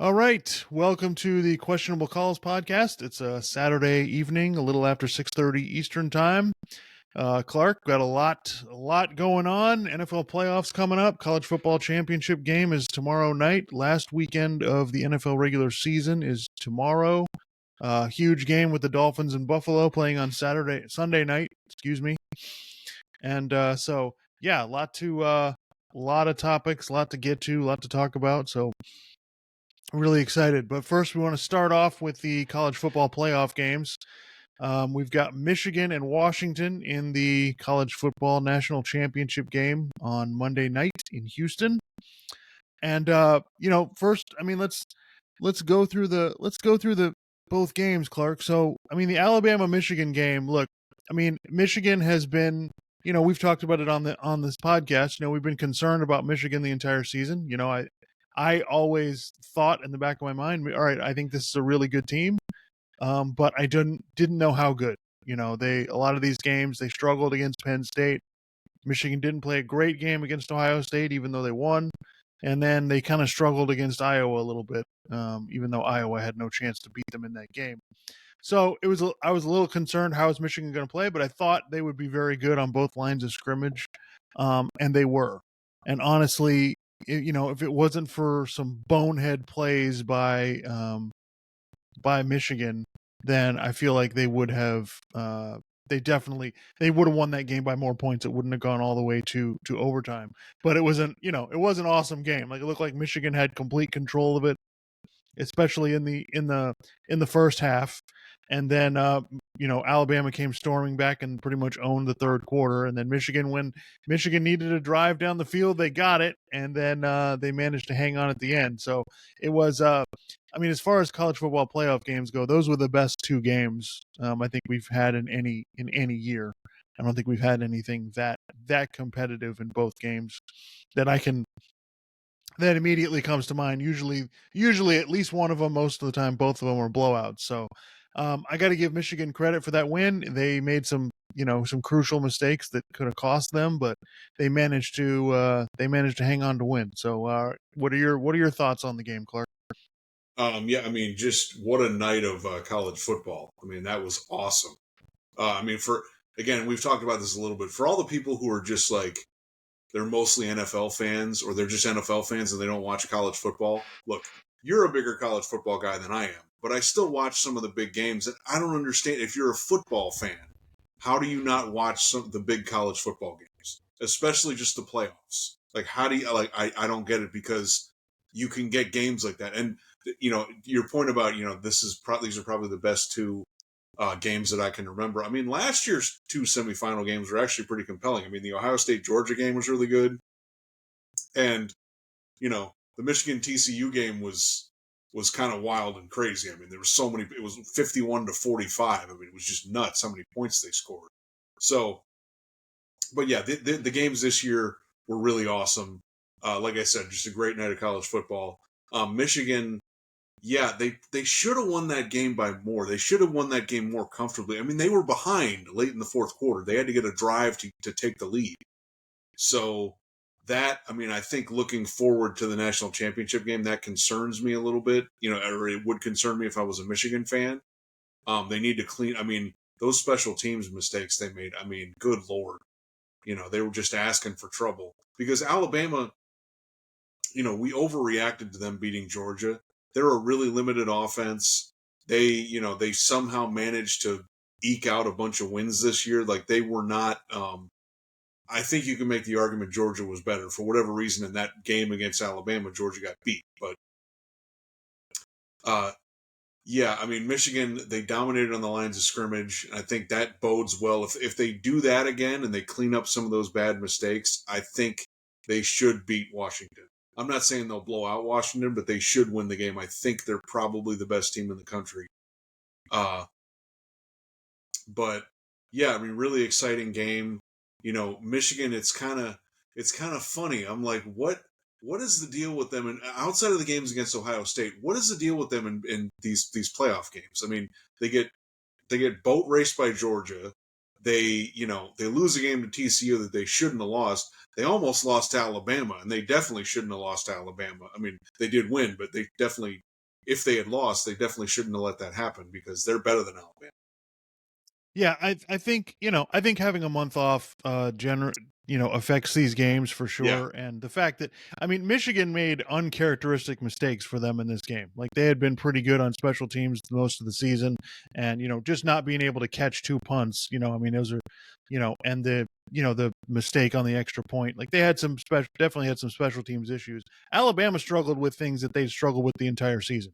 All right, welcome to the Questionable Calls podcast. It's a Saturday evening, a little after 6:30 Eastern time. Clark, got a lot going on. NFL playoffs coming up. College football championship game is tomorrow night. Last weekend of the NFL regular season is tomorrow. Huge game with the Dolphins and Buffalo playing on Sunday night. Excuse me. And so yeah, lot of topics, a lot to get to, a lot to talk about. So really excited. But first, we want to start off with the college football playoff games. We've got Michigan and Washington in the college football national championship game on Monday night in Houston. And first, I mean, let's go through the both games, Clark. So, I mean, the Alabama Michigan game. Look, I mean, Michigan has been. We've talked about it on this podcast. We've been concerned about Michigan the entire season. I always thought in the back of my mind, all right, I think this is a really good team, but I didn't know how good. A lot of these games they struggled against Penn State. Michigan didn't play a great game against Ohio State, even though they won, and then they kind of struggled against Iowa a little bit, even though Iowa had no chance to beat them in that game. So I was a little concerned how is Michigan going to play, but I thought they would be very good on both lines of scrimmage, and they were. And honestly, if it wasn't for some bonehead plays by Michigan, then I feel like they would have they would have won that game by more points. It wouldn't have gone all the way to overtime. But it was an awesome game. Like it looked like Michigan had complete control of it, especially in the first half. And then Alabama came storming back and pretty much owned the third quarter. And then when Michigan needed a drive down the field, they got it, and then they managed to hang on at the end. So it was I mean, as far as college football playoff games go, those were the best two games I think we've had in any year. I don't think we've had anything that competitive in both games that I can that immediately comes to mind. Usually at least one of them. Most of the time, both of them are blowouts. So I got to give Michigan credit for that win. They made some crucial mistakes that could have cost them, but they managed to hang on to win. So what are your thoughts on the game, Clark? Yeah, I mean, just what a night of college football. I mean, that was awesome. I mean, again, we've talked about this a little bit. For all the people who are just like, they're mostly NFL fans or they're just NFL fans and they don't watch college football. Look, you're a bigger college football guy than I am, but I still watch some of the big games. And I don't understand if you're a football fan, how do you not watch some of the big college football games, especially just the playoffs? Like, how do you like? I don't get it because you can get games like that, and your point about these are probably the best two games that I can remember. I mean, last year's two semifinal games were actually pretty compelling. I mean, the Ohio State Georgia game was really good, and the Michigan TCU game was kind of wild and crazy. I mean, there were so many. It was 51-45. I mean, it was just nuts how many points they scored. So, but yeah, the games this year were really awesome. Like I said, just a great night of college football. Michigan, yeah, they should have won that game by more. They should have won that game more comfortably. I mean, they were behind late in the fourth quarter. They had to get a drive to take the lead. So I mean, I think looking forward to the national championship game, that concerns me a little bit, or it would concern me if I was a Michigan fan. They need to clean, I mean, those special teams mistakes they made, I mean, good Lord. They were just asking for trouble because Alabama, we overreacted to them beating Georgia. They're a really limited offense. They somehow managed to eke out a bunch of wins this year. Like they were not, I think you can make the argument Georgia was better for whatever reason in that game against Alabama. Georgia got beat, but yeah, I mean Michigan they dominated on the lines of scrimmage. I think that bodes well if they do that again and they clean up some of those bad mistakes. I think they should beat Washington. I'm not saying they'll blow out Washington, but they should win the game. I think they're probably the best team in the country. But yeah, I mean, really exciting game. Michigan. It's kind of funny. I'm like, what is the deal with them? And outside of the games against Ohio State, what is the deal with them in these playoff games? I mean, they get boat raced by Georgia. They lose a game to TCU that they shouldn't have lost. They almost lost to Alabama, and they definitely shouldn't have lost to Alabama. I mean, they did win, but they definitely if they had lost, they definitely shouldn't have let that happen because they're better than Alabama. Yeah, I think I think having a month off affects these games for Yeah, sure, and the fact that Michigan made uncharacteristic mistakes for them in this game. Like they had been pretty good on special teams most of the season, and just not being able to catch two punts. Those are and the mistake on the extra point. Like they had definitely had some special teams issues. Alabama struggled with things that they struggled with the entire season.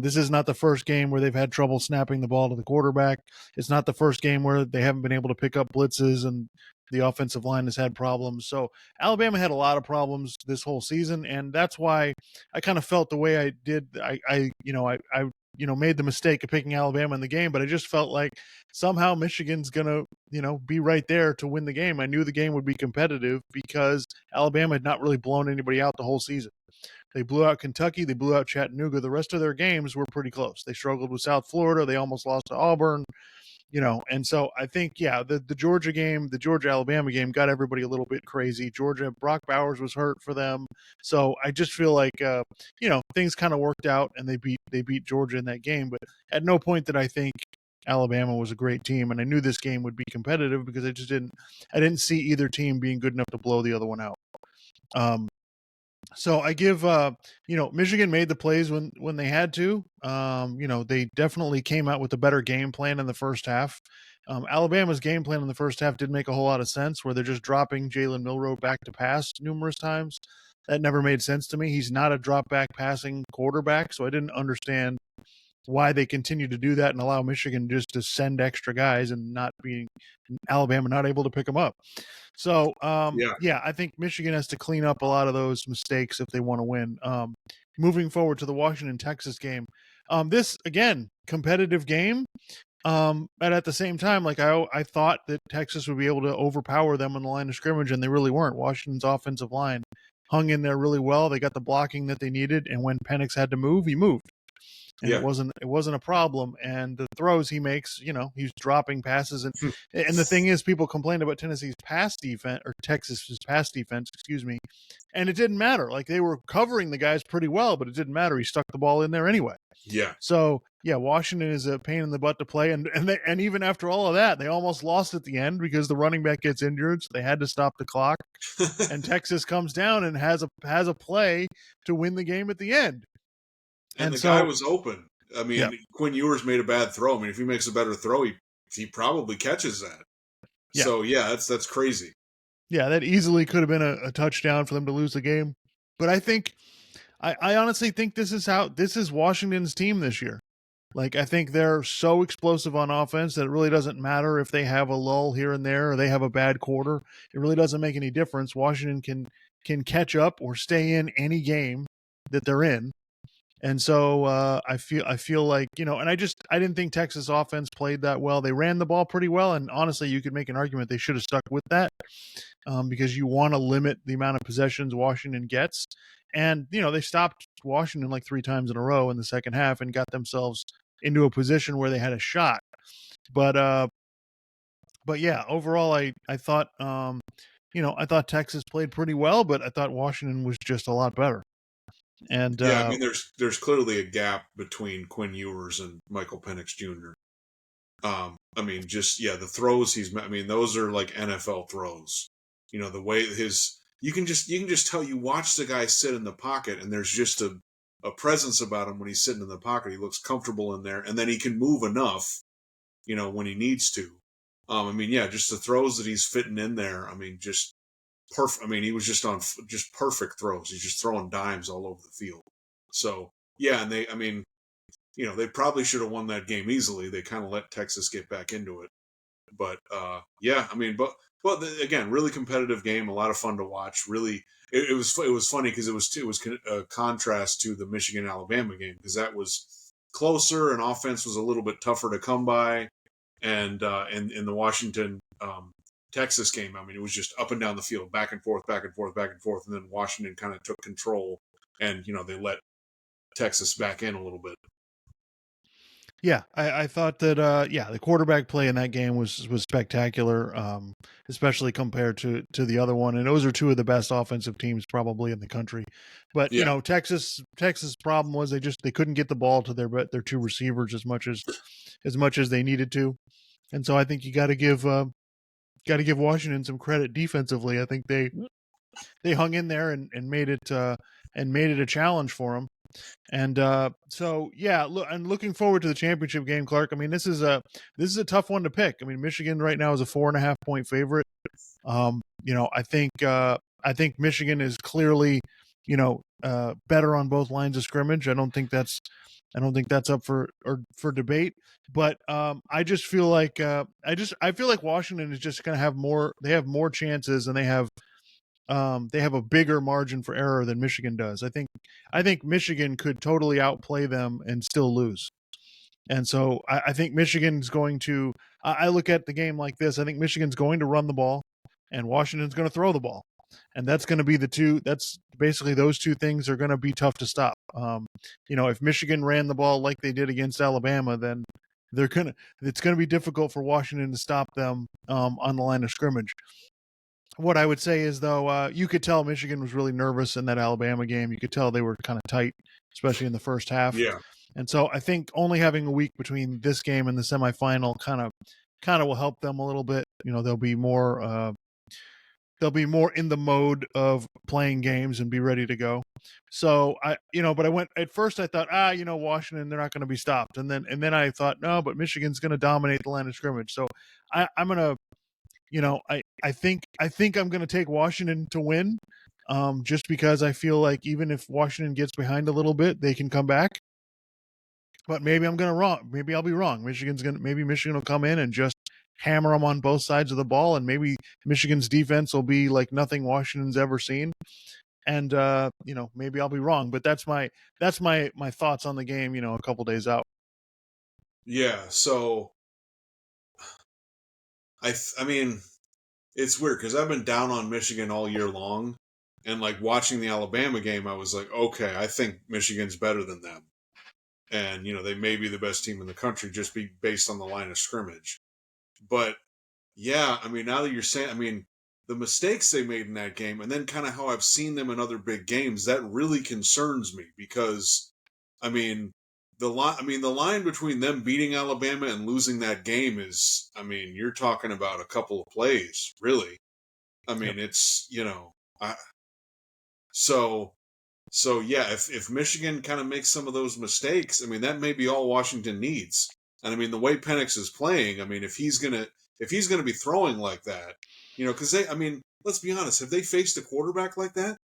This is not the first game where they've had trouble snapping the ball to the quarterback. It's not the first game where they haven't been able to pick up blitzes and the offensive line has had problems. So Alabama had a lot of problems this whole season, and that's why I kind of felt the way I did. I made the mistake of picking Alabama in the game, but I just felt like somehow Michigan's gonna be right there to win the game. I knew the game would be competitive because Alabama had not really blown anybody out the whole season. They blew out Kentucky. They blew out Chattanooga. The rest of their games were pretty close. They struggled with South Florida. They almost lost to Auburn. And so I think, yeah, the Georgia game, the Georgia Alabama game got everybody a little bit crazy. Brock Bowers was hurt for them. So I just feel like, things kind of worked out and they beat Georgia in that game. But at no point did I think Alabama was a great team. And I knew this game would be competitive because I didn't see either team being good enough to blow the other one out. So I give Michigan made the plays when they had to. They definitely came out with a better game plan in the first half. Alabama's game plan in the first half didn't make a whole lot of sense, where they're just dropping Jalen Milroe back to pass numerous times. That never made sense to me. He's not a drop back passing quarterback, so I didn't understand why they continue to do that and allow Michigan just to send extra guys and not being Alabama not able to pick them up. So, yeah, yeah, I think Michigan has to clean up a lot of those mistakes if they want to win. Moving forward to the Washington Texas game, this again competitive game. But at the same time, like I thought that Texas would be able to overpower them on the line of scrimmage, and they really weren't. Washington's offensive line hung in there really well. They got the blocking that they needed, and when Penix had to move, he moved and yeah, it wasn't a problem. And the throws he makes, he's dropping passes, and the thing is, people complained about Tennessee's pass defense or Texas's pass defense, excuse me, and it didn't matter. Like they were covering the guys pretty well, but it didn't matter. He stuck the ball in there anyway. yeah. So yeah, Washington is a pain in the butt to play, and even after all of that, they almost lost at the end because the running back gets injured, so they had to stop the clock. And Texas comes down and has a play to win the game at the end. And And the guy so was open. I yeah, mean, Quinn Ewers made a bad throw. I mean, if he makes a better throw, he probably catches that. yeah. So yeah, that's crazy. Yeah, that easily could have been a touchdown for them to lose the game. But I honestly think this is Washington's team this year. Like I think they're so explosive on offense that it really doesn't matter if they have a lull here and there or they have a bad quarter. It really doesn't make any difference. Washington can catch up or stay in any game that they're in. And so I feel like, and I didn't think Texas offense played that well. They ran the ball pretty well, and honestly, you could make an argument they should have stuck with that because you want to limit the amount of possessions Washington gets. And they stopped Washington like 3 times in a row in the second half and got themselves into a position where they had a shot. But yeah, overall, I thought I thought Texas played pretty well, but I thought Washington was just a lot better. And Yeah, I mean, there's clearly a gap between Quinn Ewers and Michael Penix Jr. I mean, just yeah, the throws I mean, those are like NFL throws. The way you can just tell. You watch the guy sit in the pocket, and there's just a presence about him when he's sitting in the pocket. He looks comfortable in there, and then he can move enough, when he needs to. I mean, yeah, just the throws that he's fitting in there. I mean, just perfect. I mean, he was just on just perfect throws. He's just throwing dimes all over the field. So yeah, and I mean, they probably should have won that game easily. They kind of let Texas get back into it. But yeah, I mean, but again, really competitive game, a lot of fun to watch. Really, it was funny because it was a contrast to the Michigan Alabama game because that was closer and offense was a little bit tougher to come by, and in the Washington Texas game, I mean, it was just up and down the field, back and forth, back and forth, back and forth, and then Washington kind of took control, and they let Texas back in a little bit. Yeah, I thought that the quarterback play in that game was spectacular, especially compared to the other one. And those are two of the best offensive teams probably in the country. But Yeah, Texas problem was they couldn't get the ball to their two receivers as much as they needed to. And so I think you got to give Washington some credit defensively. I think they hung in there and made it a challenge for them. And so yeah, look, and looking forward to the championship game, Clark. I mean, this is a tough one to pick. I mean, Michigan right now is a 4.5 point favorite. I think Michigan is clearly, better on both lines of scrimmage. I don't think that's up for debate. But I just feel like I feel like Washington is just going to have more. They have more chances, and they have a bigger margin for error than Michigan does. I think Michigan could totally outplay them and still lose. And so I think Michigan's going to. I look at the game like this. I think Michigan's going to run the ball, and Washington's going to throw the ball, and that's going to be the two. That's basically those two things are going to be tough to stop. If Michigan ran the ball like they did against Alabama, then they're gonna. It's going to be difficult for Washington to stop them on the line of scrimmage. What I would say is, though, you could tell Michigan was really nervous in that Alabama game. You could tell they were kind of tight, especially in the first half. yeah, And so I think only having a week between this game and the semifinal kind of will help them a little bit. They'll be more in the mode of playing games and be ready to go. So but I went at first. I thought, Washington, they're not going to be stopped, and then I thought, no, but Michigan's going to dominate the line of scrimmage. So I'm gonna I think I'm going to take Washington to win, just because I feel like even if Washington gets behind a little bit, they can come back. But maybe I'm going to wrong. Maybe I'll be wrong. Maybe Michigan will come in and just hammer them on both sides of the ball, and maybe Michigan's defense will be like nothing Washington's ever seen. And maybe I'll be wrong. But that's my thoughts on the game. A couple days out. yeah. So I mean, it's weird because I've been down on Michigan all year long, and like watching the Alabama game, I was like, okay, I think Michigan's better than them, and they may be the best team in the country just be based on the line of scrimmage. But yeah, I mean, now that you're saying, I mean, the mistakes they made in that game, and then kind of how I've seen them in other big games, that really concerns me because, I mean, the line between them beating Alabama and losing that game is, I mean, you're talking about a couple of plays, really. I Yep. mean, it's I, so so yeah. If Michigan kind of makes some of those mistakes, I mean, that may be all Washington needs. And I mean, the way Penix is playing, I mean, if he's gonna be throwing like that, because I mean, let's be honest, have they faced a quarterback like that?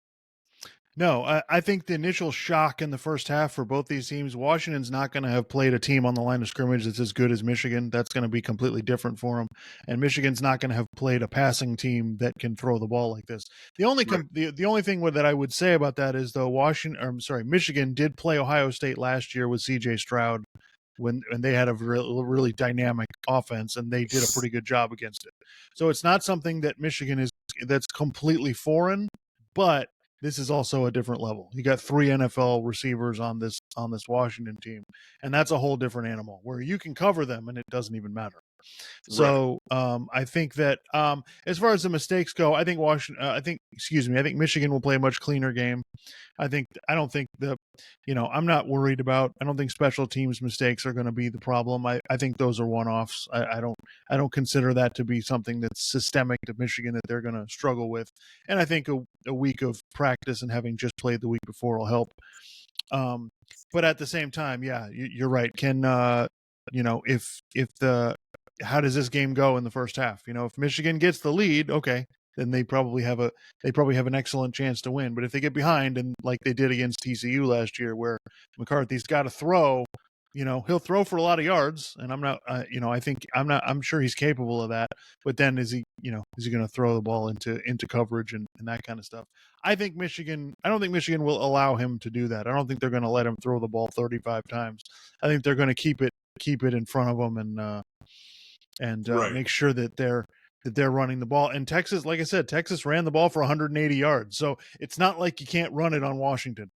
No, I think the initial shock in the first half for both these teams, Washington's not going to have played a team on the line of scrimmage that's as good as Michigan. That's going to be completely different for them. And Michigan's not going to have played a passing team that can throw the ball like this. The only Right. the only thing that I would say about that is, though, Michigan did play Ohio State last year with C.J. Stroud when they had a really dynamic offense, and they did a pretty good job against it. So it's not something that Michigan is that's completely foreign, but this is also a different level. You got 3 NFL receivers on this Washington team, and that's a whole different animal where you can cover them and it doesn't even matter. Right. So I think that as far as the mistakes go, I think I think Michigan will play a much cleaner game. I don't think I'm not worried about. I don't think special teams mistakes are going to be the problem. I think those are one-offs. I don't consider that to be something that's systemic to Michigan that they're going to struggle with. And I think a week of practice and having just played the week before will help. Um, but at the same time, yeah, you're right. If the how does this game go in the first half? If Michigan gets the lead, okay, then they probably have an excellent chance to win. But if they get behind, and like they did against TCU last year, where McCarthy's got to throw, he'll throw for a lot of yards, and I'm not, I think I'm sure he's capable of that. But then is he going to throw the ball into coverage and that kind of stuff? I don't think Michigan will allow him to do that. I don't think they're going to let him throw the ball 35 times. I think they're going to keep it in front of them and Right. make sure that they're running the ball. And Texas, like I said, Texas ran the ball for 180 yards. So it's not like you can't run it on Washington.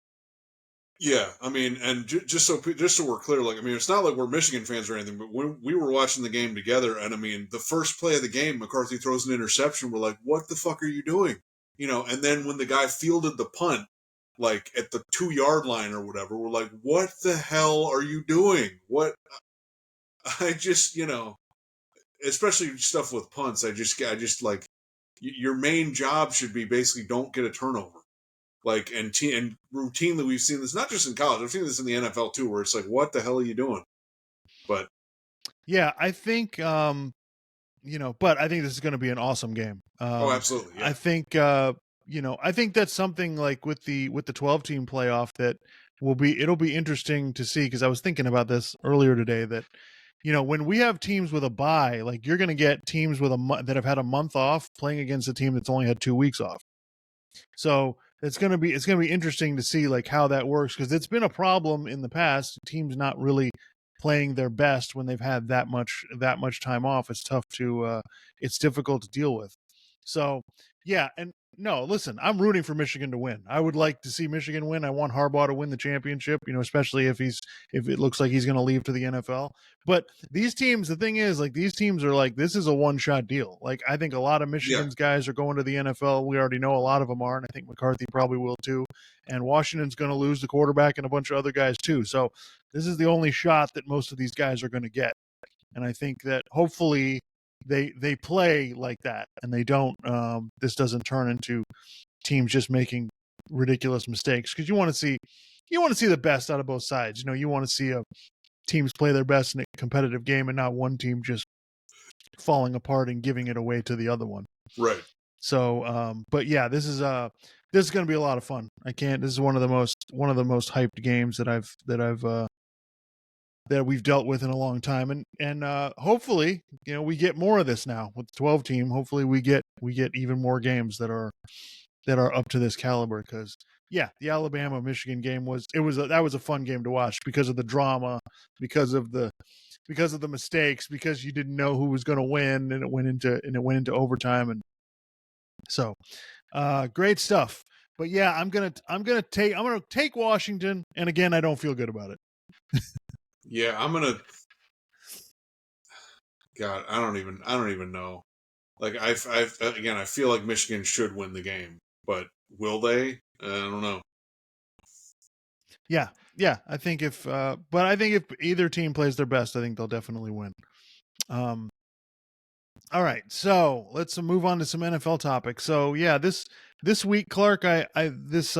Yeah, I mean, and just so we're clear, like, I mean, it's not like we're Michigan fans or anything, but we were watching the game together, and I mean, the first play of the game, McCarthy throws an interception. We're like, "What the fuck are you doing?" And then when the guy fielded the punt, like at the 2 yard line or whatever, we're like, "What the hell are you doing?" What I just, especially stuff with punts, I just like your main job should be basically don't get a turnover. Like and routinely we've seen this not just in college, I've seen this in the NFL too, where it's like, what the hell are you doing? But Yeah, I think but I think this is going to be an awesome game. oh, absolutely, I yeah, think I think that's something like with the 12 team playoff that it'll be interesting to see, because I was thinking about this earlier today that when we have teams with a bye, like you're going to get teams with that have had a month off playing against a team that's only had 2 weeks off. So it's gonna be interesting to see like how that works, because it's been a problem in the past. Teams not really playing their best when they've had that much time off. It's tough to it's difficult to deal with. So yeah, and no, listen, I'm rooting for Michigan to win. I would like to see Michigan win. I want Harbaugh to win the championship, especially if it looks like he's going to leave to the NFL. But these teams, the thing is, like these teams are like, this is a one-shot deal. Like I think a lot of yeah, Michigan's guys are going to the NFL. We already know a lot of them are, and I think McCarthy probably will too. And Washington's going to lose the quarterback and a bunch of other guys too. So this is the only shot that most of these guys are going to get. And I think that hopefully they play like that, and they don't. This doesn't turn into teams just making ridiculous mistakes, because you want to see the best out of both sides. You want to see teams play their best in a competitive game, and not one team just falling apart and giving it away to the other one. right, So, but yeah, this is going to be a lot of fun. I can't. This is one of the most hyped games that we've dealt with in a long time, and hopefully, we get more of this now with the 12 team. Hopefully, we get even more games that are up to this caliber, because yeah, the Alabama Michigan game that was a fun game to watch because of the drama, because of the mistakes, because you didn't know who was going to win, and it went into overtime, and so great stuff. But yeah, I'm gonna take Washington, and again, I don't feel good about it. yeah. God, I don't even know. Like again, I feel like Michigan should win the game, but will they? I don't know. Yeah, yeah. I think if either team plays their best, I think they'll definitely win. Um, all right, so let's move on to some NFL topics. So yeah, this week, Clark, I this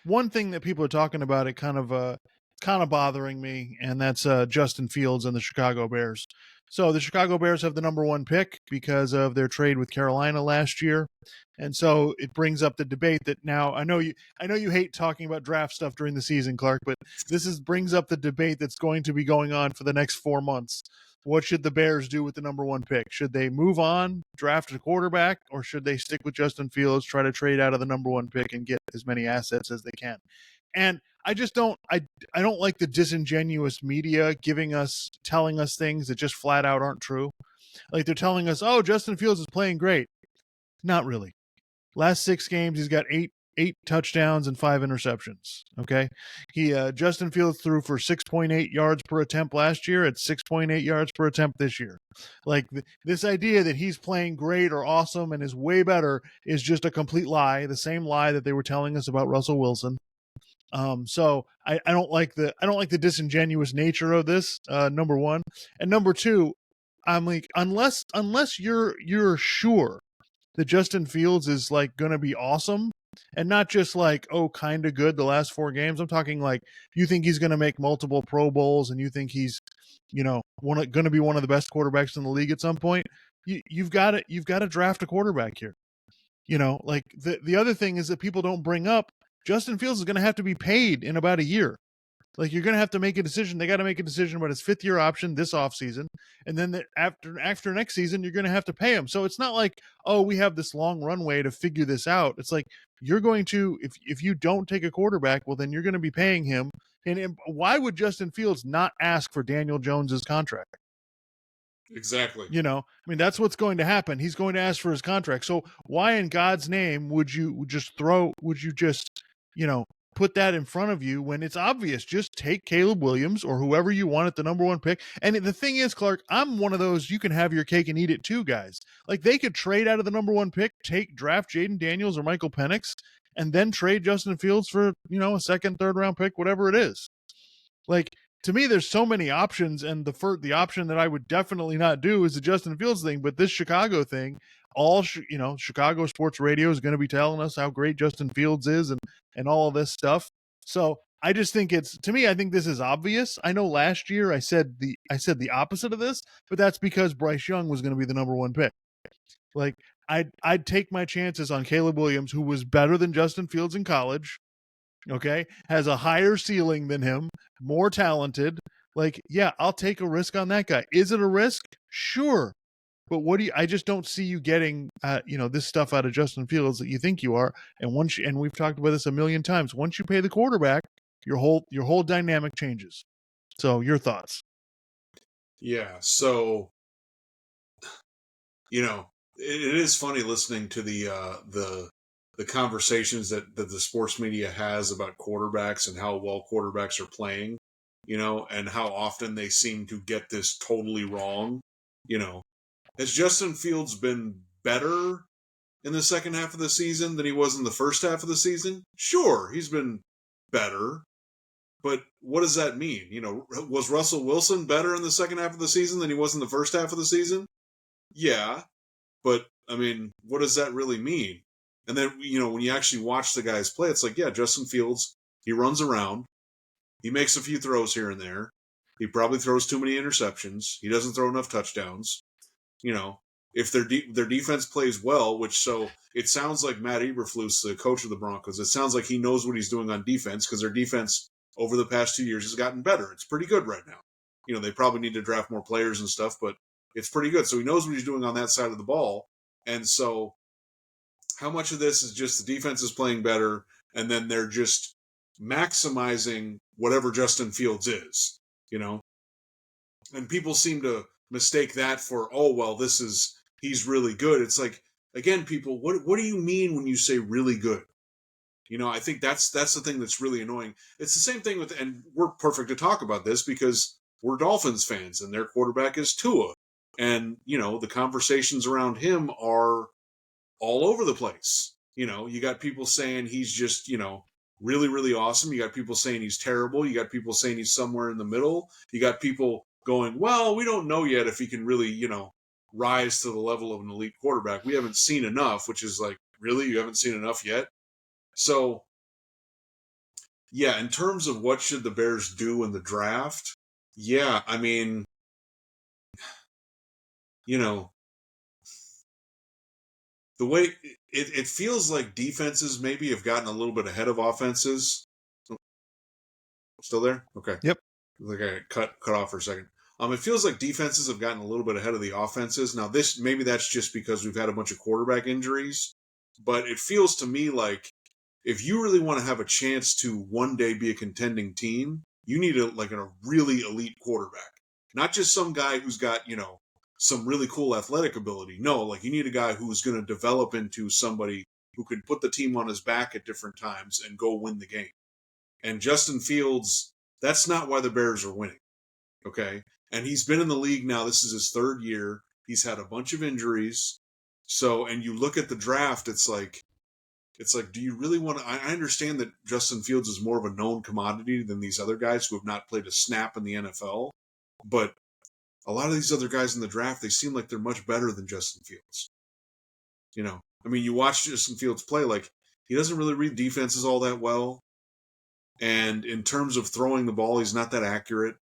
one thing that people are talking about, it kind of bothering me, and that's Justin Fields and the Chicago Bears. So the Chicago Bears have the number one pick because of their trade with Carolina last year, and so it brings up the debate that now I know you hate talking about draft stuff during the season, Clark, but brings up the debate that's going to be going on for the next 4 months. What should the Bears do with the number one pick? Should they move on, draft a quarterback, or should they stick with Justin Fields, try to trade out of the number one pick and get as many assets as they can? And I just I don't like the disingenuous media telling us things that just flat out aren't true. Like they're telling us, "Oh, Justin Fields is playing great." Not really. Last 6 games, he's got eight touchdowns and 5 interceptions. Okay, Justin Fields threw for 6.8 yards per attempt last year. It's 6.8 yards per attempt this year. Like this idea that he's playing great or awesome and is way better is just a complete lie. The same lie that they were telling us about Russell Wilson. So I don't like the disingenuous nature of this. Number one, and number two, I'm like, unless you're sure that Justin Fields is like going to be awesome, and not just like, oh, kind of good the last 4 games. I'm talking like, you think he's going to make multiple Pro Bowls, and you think he's going to be one of the best quarterbacks in the league at some point. You've got to draft a quarterback here. Like the other thing is that people don't bring up, Justin Fields is going to have to be paid in about a year. Like you're going to have to make a decision. They got to make a decision about his 5th year option this offseason. And then after next season, you're going to have to pay him. So it's not like, oh, we have this long runway to figure this out. It's like, you're going to, if you don't take a quarterback, well, then you're going to be paying him. And why would Justin Fields not ask for Daniel Jones's contract? Exactly. I mean, that's what's going to happen. He's going to ask for his contract. So why in God's name would you just, put that in front of you when it's obvious. Just take Caleb Williams or whoever you want at the number 1 pick. And the thing is, Clark, I'm one of those you can have your cake and eat it too, guys. Like, they could trade out of the number 1 pick, draft Jaden Daniels or Michael Penix, and then trade Justin Fields for, a second, third round pick, whatever it is. Like, to me, there's so many options, and the option that I would definitely not do is the Justin Fields thing. But this Chicago thing, Chicago sports radio is going to be telling us how great Justin Fields is, and all of this stuff. So I just think I think this is obvious. I know last year I said the opposite of this, but that's because Bryce Young was going to be the number 1 pick. Like, I'd take my chances on Caleb Williams, who was better than Justin Fields in college. Okay, has a higher ceiling than him, more talented. Like, yeah, I'll take a risk on that guy. Is it a risk? Sure. But I just don't see you getting, this stuff out of Justin Fields that you think you are. And and we've talked about this a million times. Once you pay the quarterback, your whole dynamic changes. So, your thoughts? Yeah. So, it is funny listening to the conversations that the sports media has about quarterbacks and how well quarterbacks are playing, and how often they seem to get this totally wrong. Has Justin Fields been better in the second half of the season than he was in the first half of the season? Sure, he's been better. But what does that mean? Was Russell Wilson better in the second half of the season than he was in the first half of the season? Yeah. But, I mean, what does that really mean? And then, when you actually watch the guys play, it's like, yeah, Justin Fields, he runs around. He makes a few throws here and there. He probably throws too many interceptions. He doesn't throw enough touchdowns. If their defense plays well, so it sounds like Matt Eberflus, the coach of the Broncos, it sounds like he knows what he's doing on defense, because their defense over the past 2 years has gotten better. It's pretty good right now. They probably need to draft more players and stuff, but it's pretty good. So he knows what he's doing on that side of the ball. And so how much of this is just the defense is playing better, and then they're just maximizing whatever Justin Fields is, And people seem to mistake that for, oh, well, he's really good. It's like, again, people, what do you mean when you say really good? I think that's the thing that's really annoying. It's the same thing and we're perfect to talk about this because we're Dolphins fans and their quarterback is Tua. And, the conversations around him are all over the place. You got people saying he's just, really, really awesome. You got people saying he's terrible. You got people saying he's somewhere in the middle. You got people going, well, we don't know yet if he can really, rise to the level of an elite quarterback. We haven't seen enough, which is like, really? You haven't seen enough yet? So, yeah, in terms of what should the Bears do in the draft, yeah, I mean, the way it feels like defenses maybe have gotten a little bit ahead of offenses. Still there? Okay. Yep. Like I cut off for a second. It feels like defenses have gotten a little bit ahead of the offenses. Now, maybe that's just because we've had a bunch of quarterback injuries, but it feels to me like if you really want to have a chance to one day be a contending team, you need a really elite quarterback, not just some guy who's got some really cool athletic ability. No, you need a guy who's going to develop into somebody who can put the team on his back at different times and go win the game. And Justin Fields, that's not why the Bears are winning. Okay. And he's been in the league now. This is his third year. He's had a bunch of injuries. So, and you look at the draft, it's like, do you really want to? I understand that Justin Fields is more of a known commodity than these other guys who have not played a snap in the NFL. But a lot of these other guys in the draft, they seem like they're much better than Justin Fields. I mean, you watch Justin Fields play, he doesn't really read defenses all that well. And in terms of throwing the ball, he's not that accurate.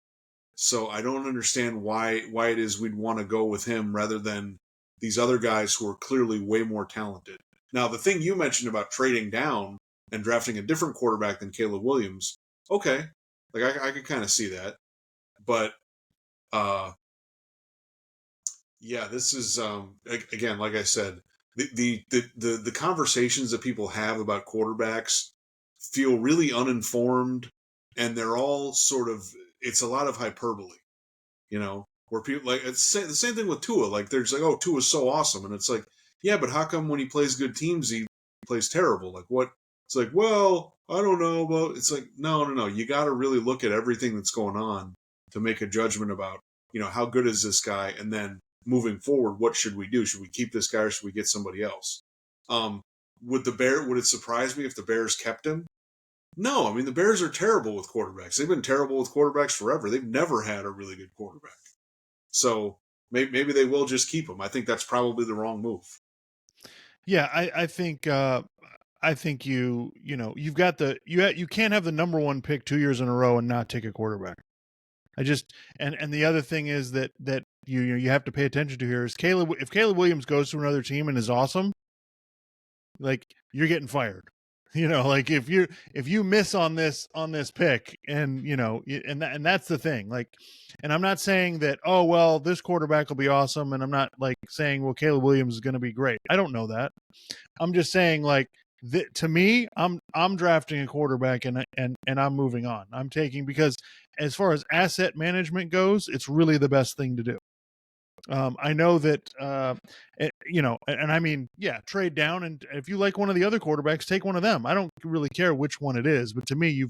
So I don't understand why it is we'd want to go with him rather than these other guys who are clearly way more talented. Now, the thing you mentioned about trading down and drafting a different quarterback than Caleb Williams, okay, I could kind of see that. But yeah, this is again, like I said, the conversations that people have about quarterbacks feel really uninformed, and they're all it's a lot of hyperbole, where people it's the same thing with Tua. They're just oh, Tua's so awesome, and it's like, yeah, but how come when he plays good teams he plays terrible? What? It's like, well, I don't know about. It's like no. You got to really look at everything that's going on to make a judgment about how good is this guy, and then moving forward, what should we do? Should we keep this guy or should we get somebody else? Um, would it surprise me if the Bears kept him? No, I mean the Bears are terrible with quarterbacks. They've been terrible with quarterbacks forever. They've never had a really good quarterback. So maybe they will just keep him. I think that's probably the wrong move. Yeah, I think you've got you can't have the number one pick 2 years in a row and not take a quarterback. I just and the other thing is that you have to pay attention to here is if Caleb Williams goes to another team and is awesome, like you're getting fired. Like if you miss on this pick, and and that's the thing. Like, and I'm not saying that, oh well, this quarterback will be awesome, and I'm not like saying, well, Caleb Williams is going to be great. I don't know that. I'm just saying, like, to me, I'm drafting a quarterback, and I'm moving on. I'm taking, because as far as asset management goes, it's really the best thing to do. I know that, and I mean, yeah, trade down, and if you like one of the other quarterbacks, take one of them. I don't really care which one it is, but to me,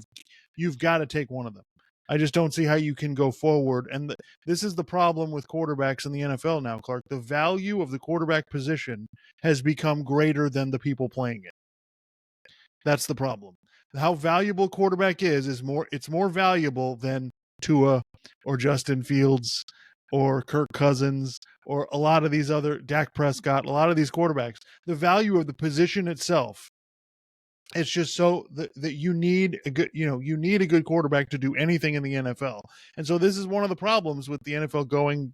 you've got to take one of them. I just don't see how you can go forward, and this is the problem with quarterbacks in the NFL now, Clark. The value of the quarterback position has become greater than the people playing it. That's the problem. How valuable quarterback is more. It's more valuable than Tua or Justin Fields or Kirk Cousins or a lot of these other, Dak Prescott, a lot of these quarterbacks. The value of the position itself, it's just so that you need a good, you need a good quarterback to do anything in the NFL. And so this is one of the problems with the NFL going,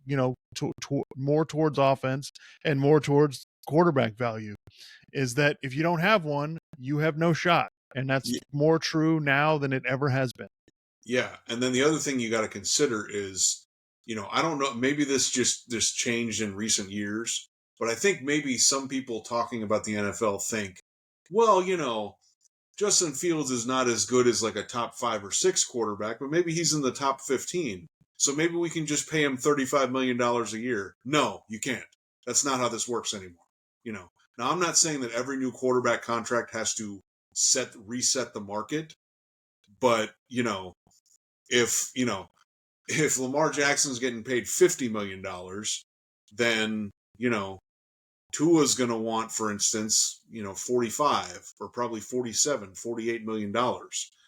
more towards offense and more towards quarterback value, is that if you don't have one, you have no shot. And that's more true now than it ever has been. Yeah. And then the other thing you got to consider is, I don't know, maybe this changed in recent years, but I think maybe some people talking about the NFL think, well, Justin Fields is not as good as like a top 5 or 6 quarterback, but maybe he's in the top 15. So maybe we can just pay him $35 million a year. No, you can't. That's not how this works anymore. Now I'm not saying that every new quarterback contract has to reset the market, but if Lamar Jackson's getting paid $50 million, then Tua's going to want, for instance, 45 or probably 47, $48 million. And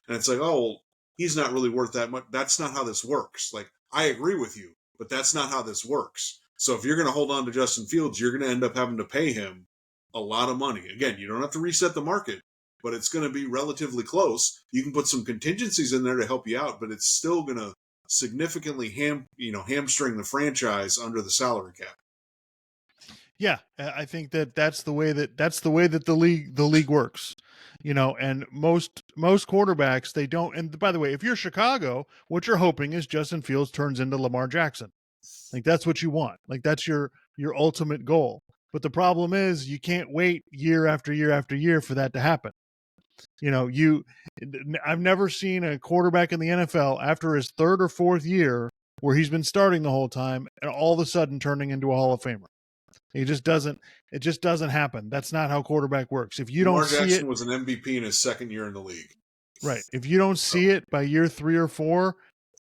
it's like, oh, well, he's not really worth that much. That's not how this works. Like, I agree with you, but that's not how this works. So if you're going to hold on to Justin Fields, you're going to end up having to pay him a lot of money. Again, you don't have to reset the market, but it's going to be relatively close. You can put some contingencies in there to help you out, but it's still going to significantly hamstring the franchise under the salary cap. Yeah, I think that's the way that the league works. And most quarterbacks, they don't. And by the way, if you're Chicago, what you're hoping is Justin Fields turns into Lamar Jackson. Like, that's what you want. Like, that's your ultimate goal. But the problem is you can't wait year after year after year for that to happen. I've never seen a quarterback in the NFL after his third or fourth year, where he's been starting the whole time, and all of a sudden turning into a Hall of Famer. It just doesn't happen. That's not how quarterback works. If you Lamar don't see Jackson it, was an MVP in his second year in the league. Right. If you don't see it by year 3 or 4,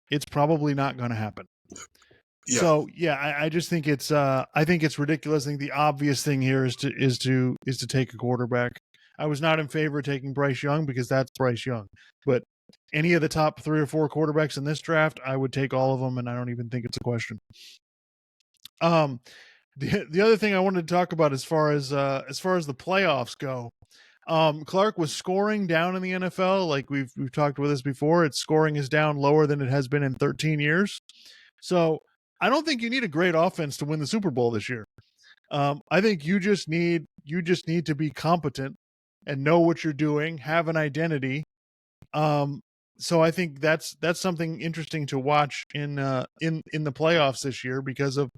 it's probably not going to happen. Yeah. So yeah, I just think it's ridiculous. I think the obvious thing here is to take a quarterback. I was not in favor of taking Bryce Young because that's Bryce Young. But any of the top 3 or 4 quarterbacks in this draft, I would take all of them, and I don't even think it's a question. The other thing I wanted to talk about as far as the playoffs go, Clark, was scoring down in the NFL. Like we've talked with this before, its scoring is down lower than it has been in 13 years. So I don't think you need a great offense to win the Super Bowl this year. I think you just need to be competent and know what you're doing, have an identity. So I think that's something interesting to watch in the playoffs this year, because of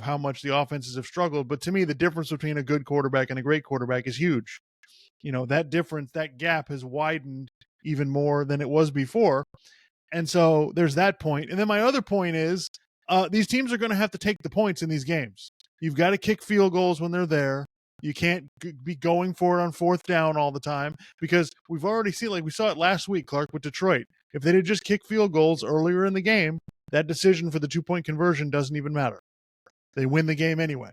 how much the offenses have struggled. But to me, the difference between a good quarterback and a great quarterback is huge. That difference, that gap has widened even more than it was before. And so there's that point. And then my other point is, these teams are going to have to take the points in these games. You've got to kick field goals when they're there. You can't be going for it on fourth down all the time because we've already seen, like we saw it last week, Clark, with Detroit. If they did just kick field goals earlier in the game, that decision for the 2-point conversion doesn't even matter. They win the game anyway.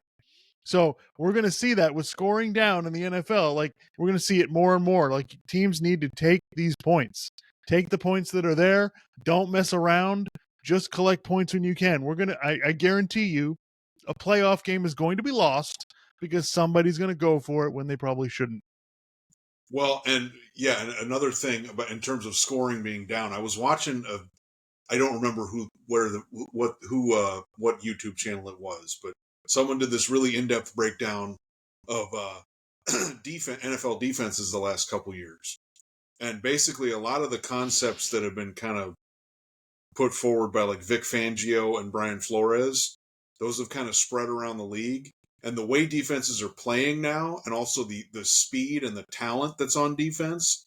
So we're going to see that with scoring down in the NFL. Like, we're going to see it more and more. Like, teams need to take these points. Take the points that are there. Don't mess around. Just collect points when you can. I guarantee you, a playoff game is going to be lost because somebody's going to go for it when they probably shouldn't. Well, and yeah, and another thing about in terms of scoring being down, I was watching I don't remember what YouTube channel it was, but someone did this really in-depth breakdown of NFL defenses the last couple years. And basically a lot of the concepts that have been kind of put forward by like Vic Fangio and Brian Flores, those have kind of spread around the league. And the way defenses are playing now, and also the speed and the talent that's on defense,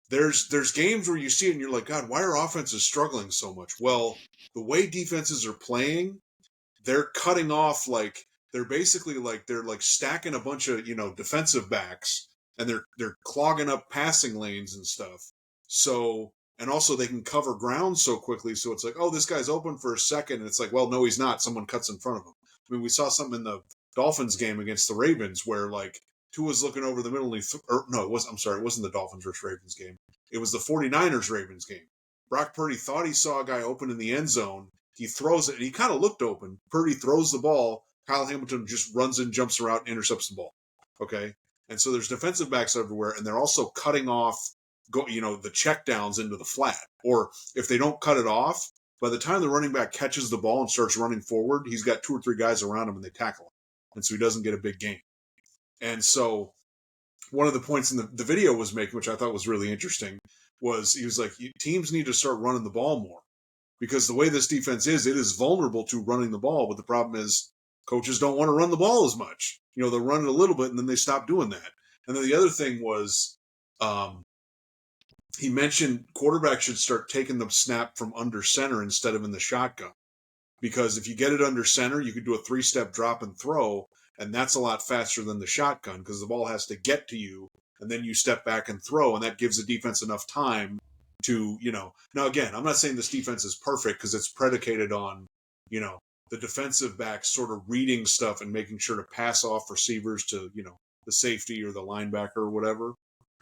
there's games where you see it and you're like, God, why are offenses struggling so much? Well, the way defenses are playing, they're cutting off, like they're basically like they're like stacking a bunch of defensive backs, and they're clogging up passing lanes and stuff. So, and also they can cover ground so quickly, so it's like, oh, this guy's open for a second, and it's like, well, no, he's not. Someone cuts in front of him. I mean, we saw something in the Dolphins game against the Ravens where like Tua's looking over the middle, and it wasn't the Dolphins versus Ravens game. It was the 49ers Ravens game. Brock Purdy thought he saw a guy open in the end zone. He throws it, and he kind of looked open. Purdy throws the ball. Kyle Hamilton just runs in, jumps around, and intercepts the ball. Okay? And so there's defensive backs everywhere, and they're also cutting off the checkdowns into the flat. Or if they don't cut it off, by the time the running back catches the ball and starts running forward, he's got 2 or 3 guys around him, and they tackle him. And so he doesn't get a big gain. And so one of the points in the video was making, which I thought was really interesting, was he was like, teams need to start running the ball more. Because the way this defense is, it is vulnerable to running the ball. But the problem is coaches don't want to run the ball as much. They'll run it a little bit, and then they stop doing that. And then the other thing was he mentioned quarterbacks should start taking the snap from under center instead of in the shotgun. Because if you get it under center, you could do a 3-step drop and throw, and that's a lot faster than the shotgun because the ball has to get to you, and then you step back and throw, and that gives the defense enough time to, Now, again, I'm not saying this defense is perfect because it's predicated on, the defensive backs sort of reading stuff and making sure to pass off receivers to, the safety or the linebacker or whatever.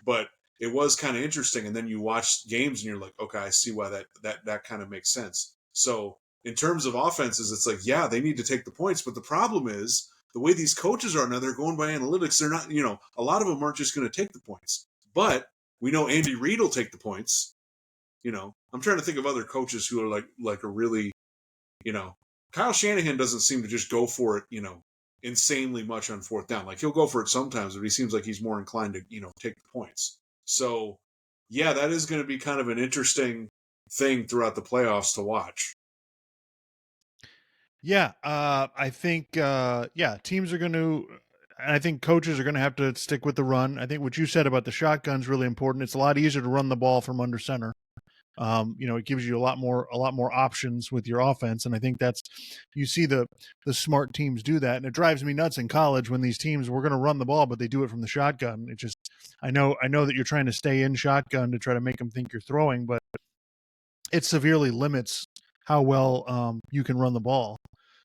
But it was kind of interesting, and then you watch games and you're like, okay, I see why that kind of makes sense. So in terms of offenses, it's like, yeah, they need to take the points. But the problem is the way these coaches are now, they're going by analytics. They're not, a lot of them aren't just going to take the points. But we know Andy Reid will take the points. I'm trying to think of other coaches who are like a really, Kyle Shanahan doesn't seem to just go for it, insanely much on fourth down. Like he'll go for it sometimes, but he seems like he's more inclined to, take the points. So yeah, that is going to be kind of an interesting thing throughout the playoffs to watch. Yeah, I think teams are going to. I think coaches are going to have to stick with the run. I think what you said about the shotgun is really important. It's a lot easier to run the ball from under center. It gives you a lot more options with your offense, and I think you see the smart teams do that, and it drives me nuts in college when these teams we're going to run the ball, but they do it from the shotgun. It just I know that you're trying to stay in shotgun to try to make them think you're throwing, but it severely limits how well you can run the ball.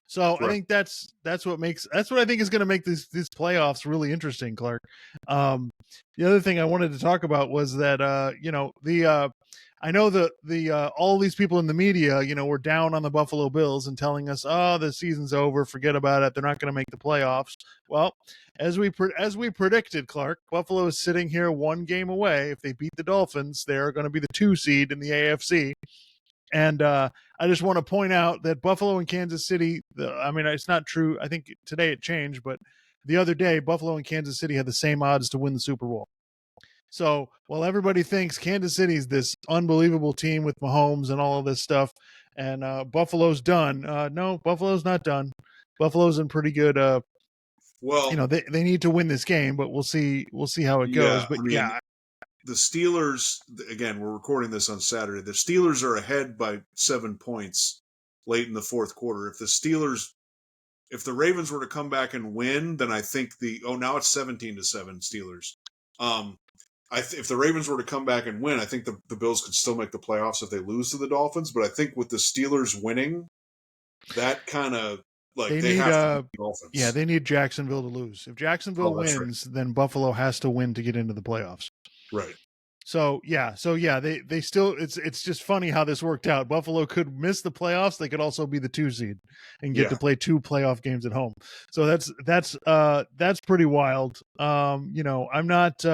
So I think that's what I think is going to make these playoffs really interesting, Clark. The other thing I wanted to talk about was that I know the all these people in the media, were down on the Buffalo Bills and telling us, "Oh, the season's over, forget about it. They're not going to make the playoffs." Well, as we predicted, Clark, Buffalo is sitting here 1 game away. If they beat the Dolphins, they're going to be the 2 seed in the AFC. And I just want to point out that Buffalo and Kansas City, it's not true. I think today it changed, but the other day, Buffalo and Kansas City had the same odds to win the Super Bowl. So while everybody thinks Kansas City's this unbelievable team with Mahomes and all of this stuff, and Buffalo's done, no, Buffalo's not done. Buffalo's in pretty good. They need to win this game, but we'll see how it goes. But the Steelers, again, we're recording this on Saturday. The Steelers are ahead by 7 points late in the fourth quarter. If the Steelers if the Ravens were to come back and win, then I think now it's 17-7 Steelers. If the Ravens were to come back and win, I think the Bills could still make the playoffs if they lose to the Dolphins. But I think with the Steelers winning, that kind of They they need have to beat the yeah, Dolphins. they need Jacksonville to lose. If Jacksonville Oh, that's right. wins, then Buffalo has to win to get into the playoffs. Right. So yeah, they still it's just funny how this worked out. Buffalo could miss the playoffs. They could also be the 2 seed and get Yeah. to play 2 playoff games at home. So that's pretty wild. I'm not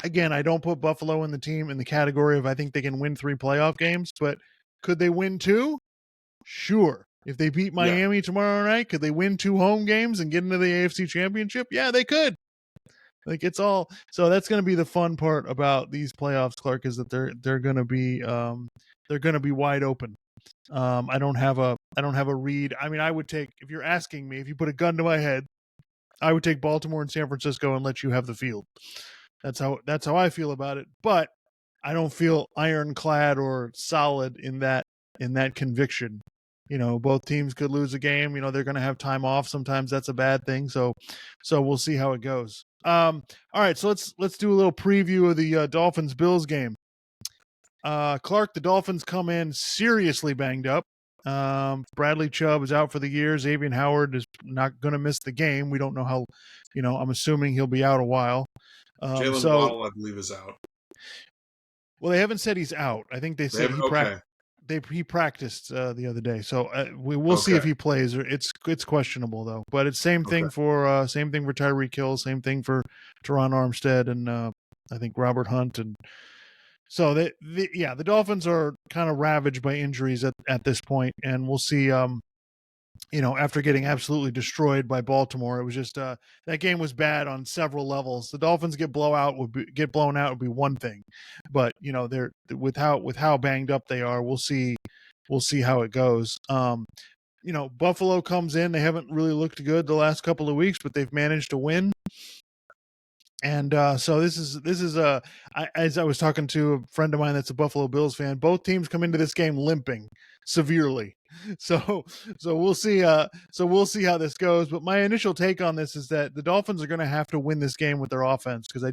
again, I don't put Buffalo in the category of I think they can win 3 playoff games, but could they win 2? Sure. If they beat Yeah. Miami tomorrow night, could they win 2 home games and get into the AFC Championship? Yeah, they could. Like it's all so that's going to be the fun part about these playoffs, Clark, is that they're going to be wide open. I don't have a read. I mean, I would take if you're asking me if you put a gun to my head, I would take Baltimore and San Francisco and let you have the field. That's how I feel about it. But I don't feel ironclad or solid in that conviction. Both teams could lose a game. They're going to have time off. Sometimes that's a bad thing. So we'll see how it goes. All right, so let's do a little preview of the Dolphins Bills game. Clark, the Dolphins come in seriously banged up. Bradley Chubb is out for the year. Xavier Howard is not going to miss the game. We don't know how. I'm assuming he'll be out a while. Jalen Waddle, I believe, is out. Well, they haven't said he's out. I think they said he practiced the other day. So we'll see if he plays. It's questionable though. But it's same thing for Tyreek Hill, same thing for Teron Armstead, and I think Robert Hunt. And so the Dolphins are kind of ravaged by injuries at this point, and we'll see. After getting absolutely destroyed by Baltimore, it was just that game was bad on several levels. The Dolphins get blown out would be one thing, but they're with how banged up they are. We'll see how it goes. Buffalo comes in. They haven't really looked good the last couple of weeks, but they've managed to win. And so this is as I was talking to a friend of mine that's a Buffalo Bills fan, both teams come into this game limping severely. So we'll see. We'll see how this goes. But my initial take on this is that the Dolphins are going to have to win this game with their offense because I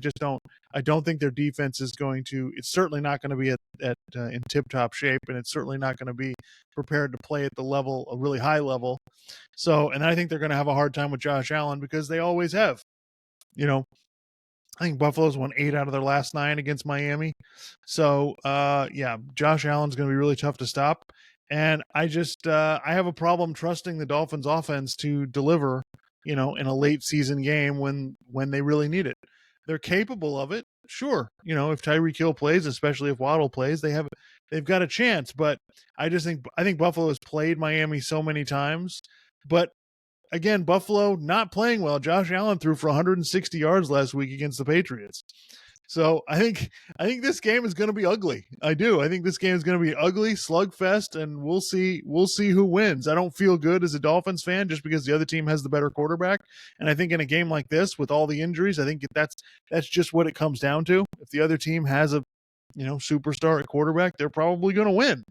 don't think their defense is going to. It's certainly not going to be in tip top shape, and it's certainly not going to be prepared to play at a really high level. So, and I think they're going to have a hard time with Josh Allen because they always have. I think Buffalo's won 8 out of their last 9 against Miami. So, Josh Allen's going to be really tough to stop. And I just I have a problem trusting the Dolphins offense to deliver, in a late season game when they really need it. They're capable of it. Sure. If Tyreek Hill plays, especially if Waddle plays, they've got a chance. But I think Buffalo has played Miami so many times. But again, Buffalo not playing well. Josh Allen threw for 160 yards last week against the Patriots. So I think this game is going to be ugly. I do. I think this game is going to be ugly, slugfest, and we'll see who wins. I don't feel good as a Dolphins fan just because the other team has the better quarterback. And I think in a game like this with all the injuries, I think that's just what it comes down to. If the other team has a superstar at quarterback, they're probably going to win.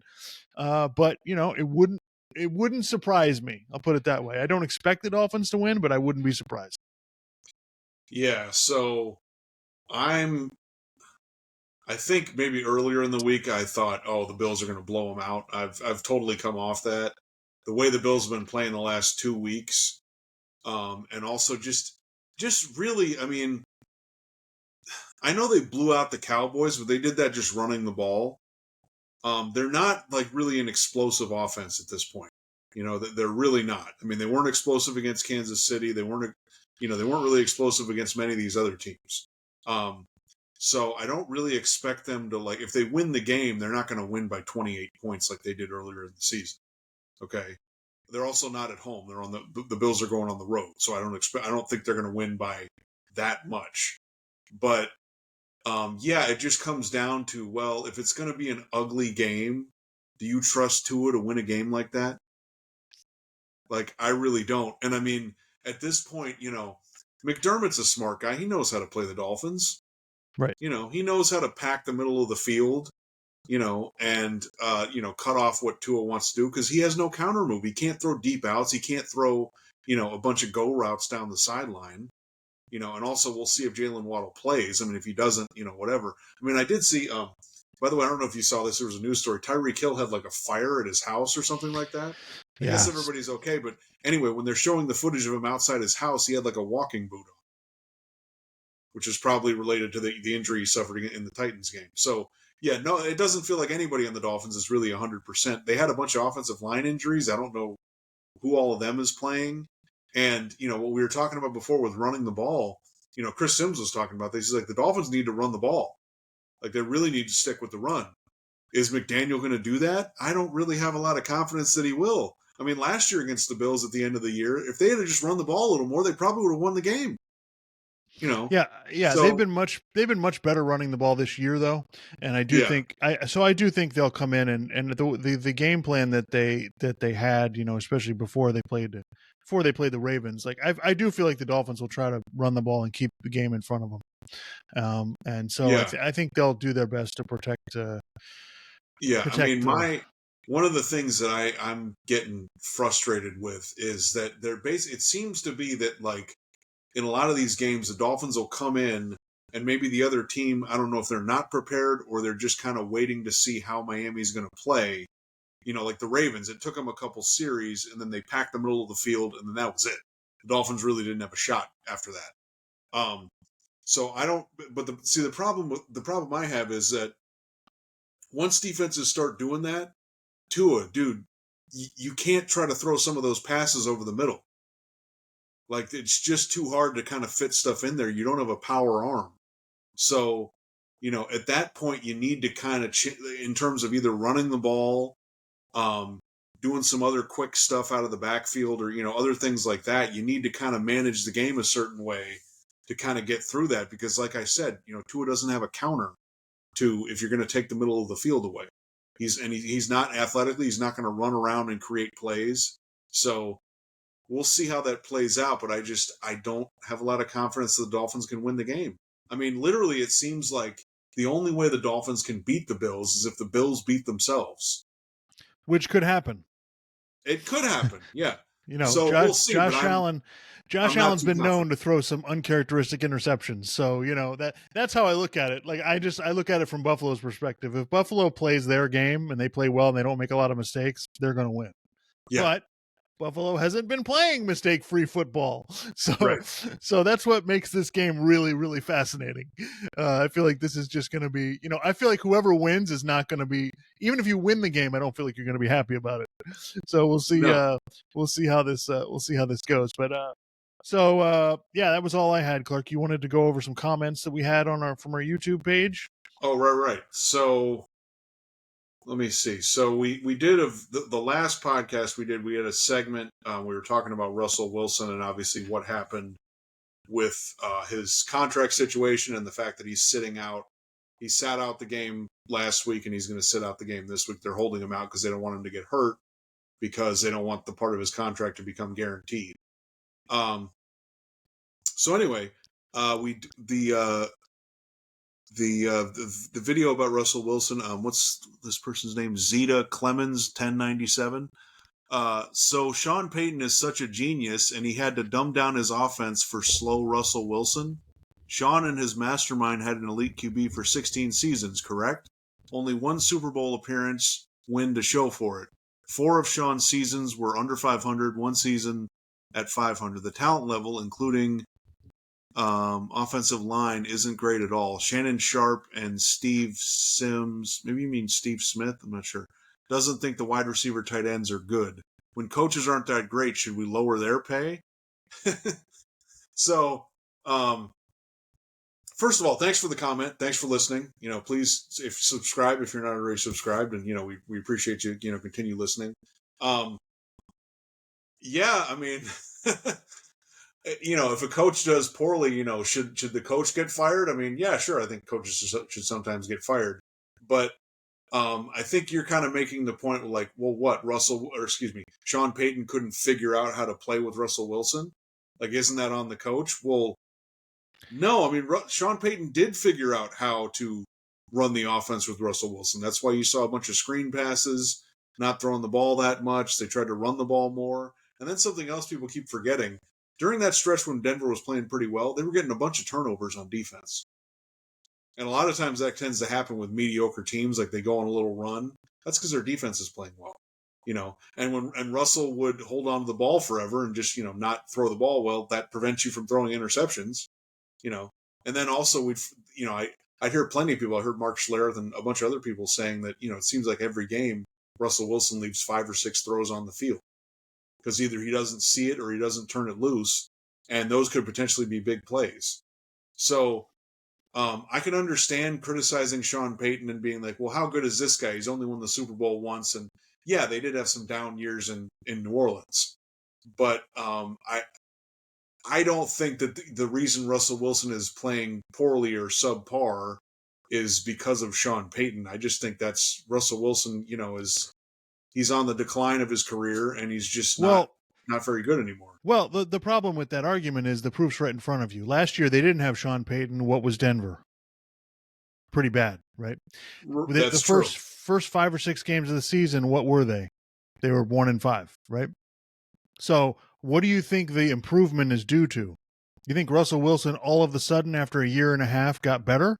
But it wouldn't surprise me. I'll put it that way. I don't expect the Dolphins to win, but I wouldn't be surprised. Yeah, so I think maybe earlier in the week I thought, oh, the Bills are going to blow them out. I've totally come off that. The way the Bills have been playing the last 2 weeks, and also just really, I mean, I know they blew out the Cowboys, but they did that just running the ball. They're not like really an explosive offense at this point. They're really not. I mean, they weren't explosive against Kansas City. They weren't really explosive against many of these other teams. So I don't really expect them to if they win the game, they're not going to win by 28 points like they did earlier in the season. Okay. They're also not at home. They're on the Bills are going on the road. So I don't think they're going to win by that much. But it just comes down to, well, if it's going to be an ugly game, do you trust Tua to win a game like that? I really don't. And I mean, at this point, McDermott's a smart guy. He knows how to play the Dolphins. Right. He knows how to pack the middle of the field. and cut off what Tua wants to do because he has no counter move. He can't throw deep outs. He can't throw, a bunch of go routes down the sideline. And also we'll see if Jalen Waddle plays. I mean, if he doesn't, whatever. I mean, I did see. By the way, I don't know if you saw this. There was a news story. Tyreek Hill had like a fire at his house or something like that. I guess everybody's okay, but anyway, when they're showing the footage of him outside his house, he had like a walking boot on, which is probably related to the injury he suffered in the Titans game. So, yeah, no, it doesn't feel like anybody on the Dolphins is really 100%. They had a bunch of offensive line injuries. I don't know who all of them is playing. And, what we were talking about before with running the ball, Chris Sims was talking about this. He's like, the Dolphins need to run the ball. Like, they really need to stick with the run. Is McDaniel going to do that? I don't really have a lot of confidence that he will. I mean, last year against the Bills at the end of the year, if they had just run the ball a little more, they probably would have won the game. Yeah. So, they've been much better running the ball this year, though, and I do think they'll come in and the game plan that they had, especially before they played the Ravens. Like I do feel like the Dolphins will try to run the ball and keep the game in front of them, and so I think they'll do their best to protect. I mean, one of the things that I'm getting frustrated with is that it seems to be that like. In a lot of these games, the Dolphins will come in and maybe the other team, I don't know if they're not prepared or they're just kind of waiting to see how Miami's going to play. Like the Ravens, it took them a couple series and then they packed the middle of the field and then that was it. The Dolphins really didn't have a shot after that. So I don't, but the problem I have is that once defenses start doing that, Tua, dude, you can't try to throw some of those passes over the middle. Like, it's just too hard to kind of fit stuff in there. You don't have a power arm. So, at that point, you need to kind of, in terms of either running the ball, doing some other quick stuff out of the backfield or, other things like that, you need to kind of manage the game a certain way to kind of get through that. Because like I said, Tua doesn't have a counter to if you're going to take the middle of the field away. He's not athletically, he's not going to run around and create plays. So, we'll see how that plays out, but I don't have a lot of confidence that the Dolphins can win the game. I mean, literally, it seems like the only way the Dolphins can beat the Bills is if the Bills beat themselves. Which could happen. It could happen, yeah. So we'll see. Josh Allen's been known to throw some uncharacteristic interceptions. So, that's how I look at it. Like, I look at it from Buffalo's perspective. If Buffalo plays their game and they play well and they don't make a lot of mistakes, they're going to win. Yeah. But Buffalo hasn't been playing mistake-free football. So that's what makes this game really, really fascinating. I feel like this is just going to be, I feel like whoever wins is not going to be, even if you win the game, I don't feel like you're going to be happy about it. So we'll see. No. We'll see how this goes. But that was all I had, Clark. You wanted to go over some comments that we had from our YouTube page. Oh, right. So let me see. So we did the last podcast we had a segment. We were talking about Russell Wilson and obviously what happened with his contract situation and the fact that he's sitting out. He sat out the game last week and he's going to sit out the game this week. They're holding him out because they don't want him to get hurt because they don't want the part of his contract to become guaranteed. So anyway, the video about Russell Wilson, what's this person's name? Zeta Clemens 1097. So Sean Payton is such a genius, and he had to dumb down his offense for slow Russell Wilson. Sean and his mastermind had an elite QB for 16 seasons, correct? Only one Super Bowl appearance win to show for it. 4 of Sean's seasons were under 500, one season at 500. The talent level, including offensive line, isn't great at all. Shannon Sharp and Steve Sims, maybe you mean Steve Smith, I'm not sure, doesn't think the wide receiver tight ends are good. When coaches aren't that great, should we lower their pay? So, first of all, thanks for the comment. Thanks for listening. Please subscribe if you're not already subscribed, and we appreciate you. Continue listening. Yeah, I mean, if a coach does poorly, should the coach get fired? I mean, yeah, sure. I think coaches should sometimes get fired, but I think you're kind of making the point like, well, what Sean Payton couldn't figure out how to play with Russell Wilson. Like, isn't that on the coach? Well, no, I mean, Sean Payton did figure out how to run the offense with Russell Wilson. That's why you saw a bunch of screen passes, not throwing the ball that much. They tried to run the ball more. And then something else people keep forgetting. During that stretch when Denver was playing pretty well, they were getting a bunch of turnovers on defense. And a lot of times that tends to happen with mediocre teams, like they go on a little run. That's because their defense is playing well. And Russell would hold on to the ball forever and just, not throw the ball well, that prevents you from throwing interceptions, And then also I'd hear plenty of people. I heard Mark Schlereth and a bunch of other people saying that, it seems like every game Russell Wilson leaves 5 or 6 throws on the field because either he doesn't see it or he doesn't turn it loose. And those could potentially be big plays. So I can understand criticizing Sean Payton and being like, well, how good is this guy? He's only won the Super Bowl once. And yeah, they did have some down years in New Orleans. But I don't think that the reason Russell Wilson is playing poorly or subpar is because of Sean Payton. I just think that's Russell Wilson, he's on the decline of his career and he's just not very good anymore. Well, the problem with that argument is the proof's right in front of you. Last year, they didn't have Sean Payton. What was Denver? Pretty bad, right? That's the first 5 or 6 games of the season, what were they? They were 1-5, right? So what do you think the improvement is due to? You think Russell Wilson all of a sudden after a year and a half got better?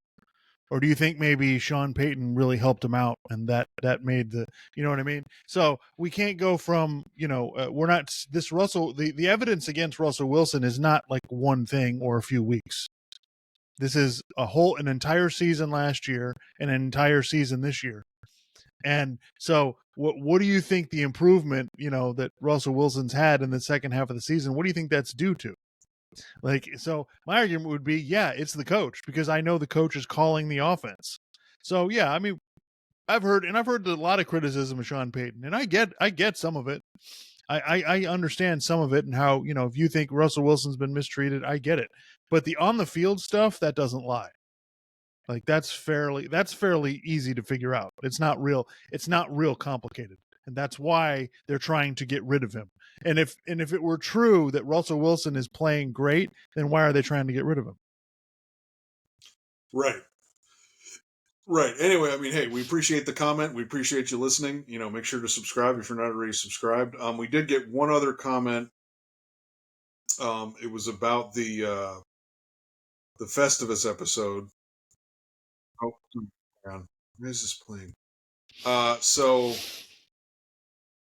Or do you think maybe Sean Payton really helped him out and that made you know what I mean? So we can't go from, we're not this Russell, the evidence against Russell Wilson is not like one thing or a few weeks. This is an entire season last year and an entire season this year. And so what do you think the improvement, that Russell Wilson's had in the second half of the season, what do you think that's due to? So my argument would be, yeah, it's the coach, because I know the coach is calling the offense. So yeah, I mean, I've heard a lot of criticism of Sean Payton, and I get some of it. I understand some of it, and how, if you think Russell Wilson's been mistreated, I get it. But the on the field stuff, that doesn't lie. Like that's fairly easy to figure out. It's not real complicated. And that's why they're trying to get rid of him. And if it were true that Russell Wilson is playing great, then why are they trying to get rid of him? Right. Anyway, I mean, hey, we appreciate the comment. We appreciate you listening. Make sure to subscribe if you're not already subscribed. We did get one other comment. It was about the Festivus episode. Oh, where is this playing? So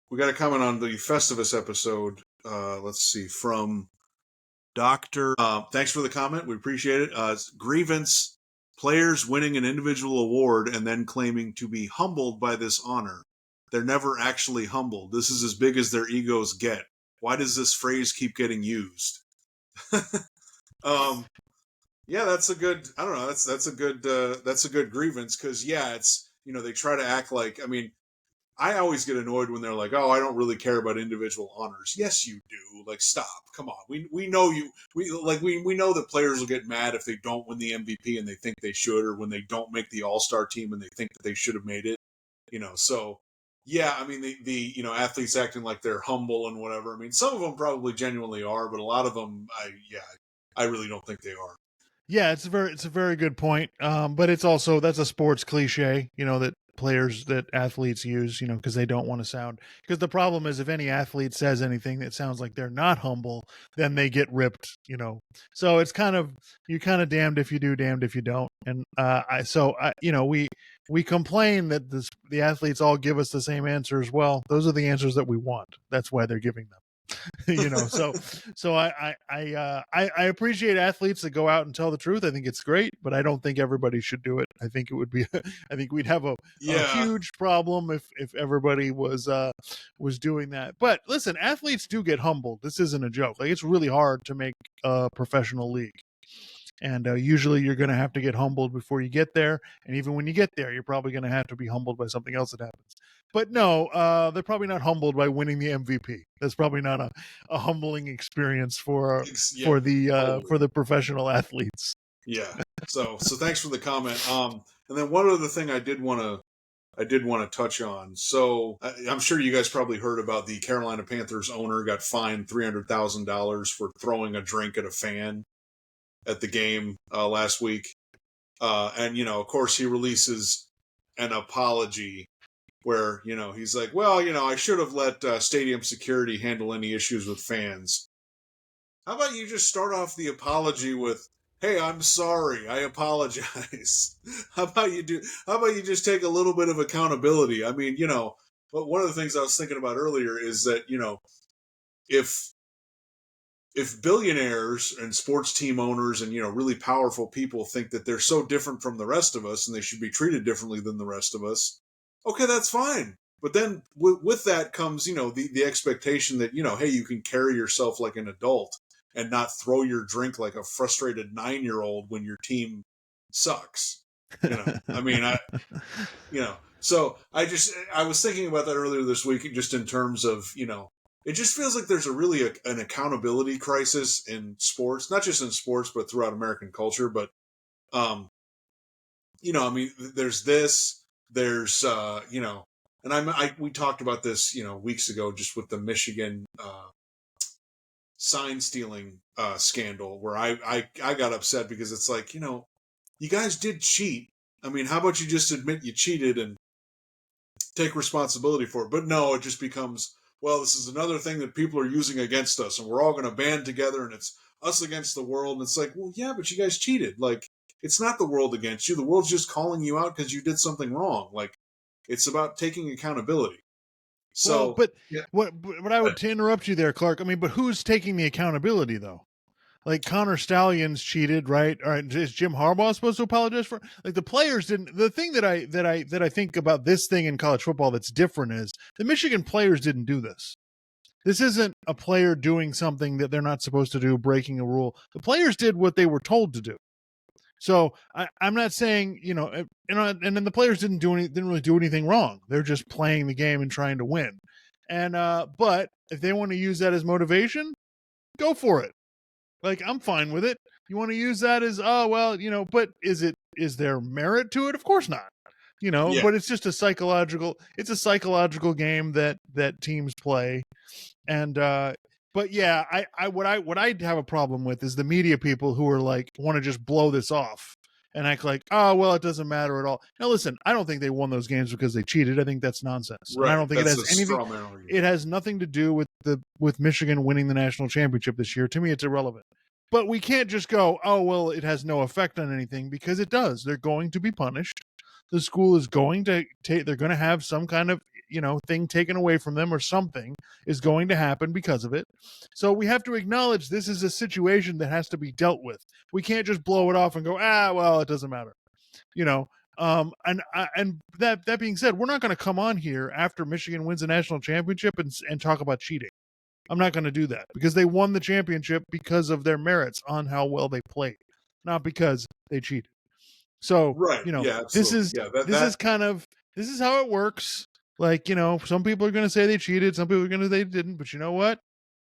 we got a comment on the Festivus episode. Let's see, from Dr. Thanks for the comment. We appreciate it. Grievance: players winning an individual award and then claiming to be humbled by this honor. They're never actually humbled. This is as big as their egos get. Why does this phrase keep getting used? Yeah, that's a good. I don't know. That's a good grievance, because yeah, it's they try to act like. I mean, I always get annoyed when they're like, "Oh, I don't really care about individual honors." Yes, you do. Like, stop. Come on. We know you. We know that players will get mad if they don't win the MVP and they think they should, or when they don't make the All-Star team and they think that they should have made it. So yeah, I mean the athletes acting like they're humble and whatever. I mean, some of them probably genuinely are, but a lot of them, I really don't think they are. Yeah, it's a very good point. But it's also, that's a sports cliche, that athletes use, because they don't want to sound. Because the problem is, if any athlete says anything that sounds like they're not humble, then they get ripped. So it's you're kind of damned if you do, damned if you don't. And we complain that the athletes all give us the same answers. Well, those are the answers that we want. That's why they're giving them. So I appreciate athletes that go out and tell the truth. I think it's great, but I don't think everybody should do it. I think it would be I think we'd have a huge problem if everybody was doing that. But listen, athletes do get humbled. This isn't a joke. Like, it's really hard to make a professional league. And usually you're going to have to get humbled before you get there. And even when you get there, you're probably going to have to be humbled by something else that happens. But no, they're probably not humbled by winning the MVP. That's probably not a humbling experience for the professional athletes. Yeah. So thanks for the comment. And then one other thing I did want to touch on. So I'm sure you guys probably heard about the Carolina Panthers owner got fined $300,000 for throwing a drink at a fan at the game last week. And of course, he releases an apology where he's like, well, I should have let stadium security handle any issues with fans. How about you just start off the apology with, "Hey, I'm sorry. I apologize." How about you just take a little bit of accountability? I mean, but one of the things I was thinking about earlier is that, if billionaires and sports team owners and really powerful people think that they're so different from the rest of us and they should be treated differently than the rest of us, okay, that's fine. But then with that comes the expectation that hey, you can carry yourself like an adult and not throw your drink like a frustrated 9-year-old when your team sucks. I mean, so I was thinking about that earlier this week, just in terms of it just feels like there's an accountability crisis in sports, not just in sports but throughout American culture. But I mean, there's this, there's and we talked about this weeks ago, just with the Michigan sign stealing scandal, where I got upset because it's like, you guys did cheat. I mean, how about you just admit you cheated and take responsibility for it? But no, it just becomes, well, this is another thing that people are using against us, and we're all going to band together, and it's us against the world. And it's like, well, yeah, but you guys cheated. Like, it's not the world against you. The world's just calling you out because you did something wrong. Like, it's about taking accountability. Well, So, but yeah, what I would, to interrupt you there, Clark. I mean, but who's taking the accountability though? Like Connor Stallions cheated, right? All right, is Jim Harbaugh supposed to apologize for? Like the players didn't. The thing that I think about this thing in college football that's different is the Michigan players didn't do this. This isn't a player doing something that they're not supposed to do, breaking a rule. The players did what they were told to do. So I'm not saying and then the players didn't really do anything wrong. They're just playing the game and trying to win. And but if they want to use that as motivation, go for it. Like I'm fine with it. You want to use that as but is there merit to it? Of course not. yeah, But it's just a psychological game that teams play. And but yeah, what I have a problem with is the media people who are like want to just blow this off and act like, oh well, it doesn't matter at all. Now listen, I don't think they won those games because they cheated. I think that's nonsense. And I right. don't think it That's has a anything, straw man argument. it has nothing to do with Michigan winning the national championship this year. To me, it's irrelevant. But we can't just go, oh well, it has no effect on anything, because it does. They're going to be punished. The school is going to take, they're going to have some kind of thing taken away from them, or something is going to happen because of it. So we have to acknowledge this is a situation that has to be dealt with. We can't just blow it off and go, well, it doesn't matter. you know and that being said, we're not going to come on here after Michigan wins a national championship and talk about cheating. I'm not going to do that, because they won the championship because of their merits on how well they played, not because they cheated. So, Right. Yeah, this absolutely. is Yeah, that this is that kind of this is how it works. Like, some people are going to say they cheated, some people are going to say they didn't, but you know what?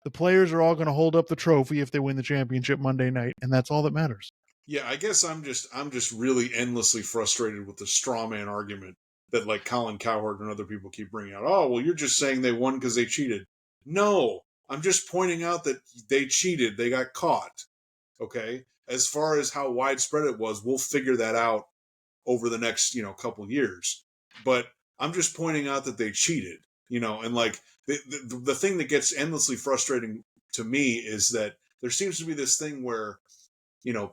The players are all going to hold up the trophy if they win the championship Monday night, and that's all that matters. Yeah, I guess I'm just really endlessly frustrated with the straw man argument that, like, Colin Cowherd and other people keep bringing out. Oh, well, you're just saying they won because they cheated. No, I'm just pointing out that they cheated. They got caught. Okay. As far as how widespread it was, we'll figure that out over the next couple years. But I'm just pointing out that they cheated. And like the thing that gets endlessly frustrating to me is that there seems to be this thing where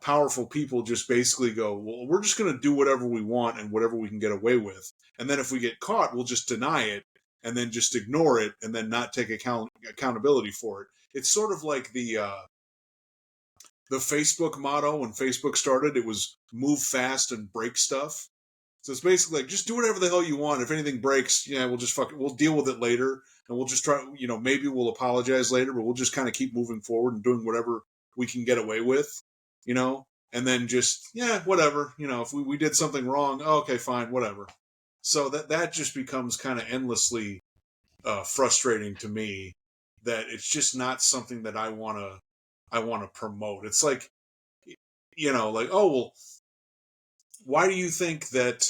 powerful people just basically go, well, we're just going to do whatever we want and whatever we can get away with. And then if we get caught, we'll just deny it and then just ignore it and then not take accountability for it. It's sort of like the Facebook motto when Facebook started. It was move fast and break stuff. So it's basically like, just do whatever the hell you want. If anything breaks, we'll just we'll deal with it later. And we'll just try, maybe we'll apologize later, but we'll just kind of keep moving forward and doing whatever we can get away with, and then just, whatever, if we did something wrong, okay, fine, whatever. So that just becomes kind of endlessly frustrating to me, that it's just not something that I want to promote. It's like, like, oh, well, why do you think that,